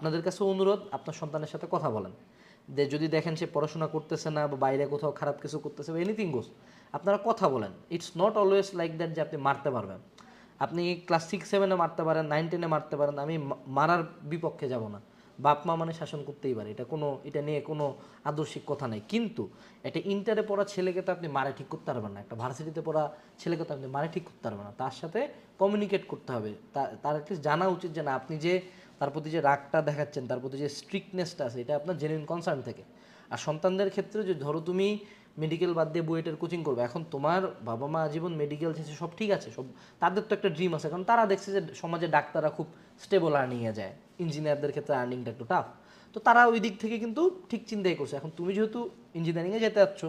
আপনাদের কাছে অনুরোধ, আপনার সন্তানের সাথে কথা বলেন। যদি দেখেন সে পড়াশোনা করতেছে না বা বাইরে কোথাও খারাপ কিছু করতেছে বা এনিথিং গোস, আপনারা কথা বলেন। It's not always like that যে আপনি মারতে পারবেন। আপনি ক্লাস 6-7-এ মারতে পারেন, 9-10-এ মারতে পারেন, আমি মারার বিপক্ষে যাব না। বাপ মা মানে শাসন করতেই পারে, এটা নিয়ে কোনো আদর্শিক কথা নেই। কিন্তু একটা ইন্টারে পড়া ছেলেকে তো আপনি মারে ঠিক করতে পারবেন না, একটা ভার্সিটিতে পড়া ছেলেকে তো আপনি মারে ঠিক করতে পারবেন না। তার সাথে কমিউনিকেট করতে হবে। তার অ্যাটলিস্ট জানা উচিত যে না, আপনি যে তার প্রতি যে রাগটা দেখাচ্ছেন, তার প্রতি যে স্ট্রিক্টনেসটা আছে, এটা আপনার জেনুইন কনসার্ন থেকে। আর সন্তানদের ক্ষেত্রে যে ধরো তুমি মেডিকেল বাদ দিয়ে বুয়েটের কোচিং করবে, এখন তোমার বাবা মা আজীবন মেডিকেল শেষে সব ঠিক আছে, সব তাদের তো একটা ড্রিম আছে, কারণ তারা দেখছে যে সমাজে ডাক্তাররা খুব স্টেবল আর্নিংয়ে যায়, ইঞ্জিনিয়ারদের ক্ষেত্রে আর্নিংটা একটু টাফ। তো তারা ওই দিক থেকে কিন্তু ঠিক চিন্তাই করছে। এখন তুমি যেহেতু ইঞ্জিনিয়ারিংয়ে যেতে যাচ্ছ,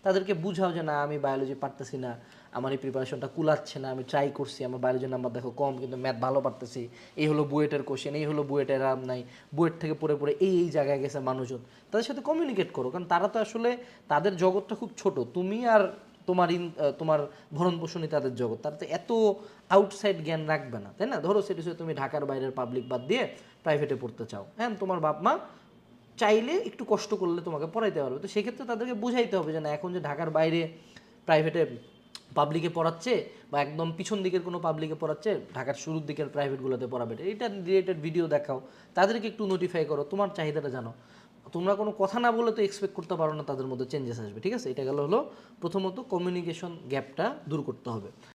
তাদেরকে বুঝাও যে না, আমি বায়োলজি পারতেছি না, আমার এই প্রিপারেশনটা কুলাচ্ছে না, আমি ট্রাই করছি, আমার বায়োলজির নাম্বার দেখো কম, কিন্তু ম্যাথ ভালো পারতেছি, এই হলো বুয়েটের কোশ্চেন, এই হলো বুয়েটের রাম নাই, বুয়েট থেকে পড়ে পড়ে এই জায়গায় গেছে মানুষজন। তাদের সাথে কমিউনিকেট করো, কারণ তারা তো আসলে তাদের জগৎটা খুব ছোট। তুমি আর তোমার ভরণ পোষণই তাদের জগৎ, তারা তো এত আউটসাইড জ্ঞান রাখবে না, তাই না? ধরো সেটা তুমি ঢাকার বাইরের পাবলিক বাদ দিয়ে প্রাইভেটে পড়তে চাও, হ্যাঁ, তোমার বাপ মা চাইলে একটু কষ্ট করলে তোমাকে পড়াইতে পারবে। তো সেক্ষেত্রে তাদেরকে বুঝাইতে হবে যে না, এখন যে ঢাকার বাইরে প্রাইভেটে পাবলিকে পড়াচ্ছে বা একদম পিছন দিকের কোনো পাবলিকে পড়াচ্ছে, ঢাকার শুরুর দিকের প্রাইভেটগুলোতে পড়াবে, এটা রিলেটেড ভিডিও দেখাও, তাদেরকে একটু নোটিফাই করো, তোমার চাহিদাটা জানো। তোমরা কোনো কথা না বলে তো এক্সপেক্ট করতে পারো না তাদের মধ্যে চেঞ্জেস আসবে, ঠিক আছে? এটা গেল হলো প্রথমত কমিউনিকেশন গ্যাপটা দূর করতে হবে।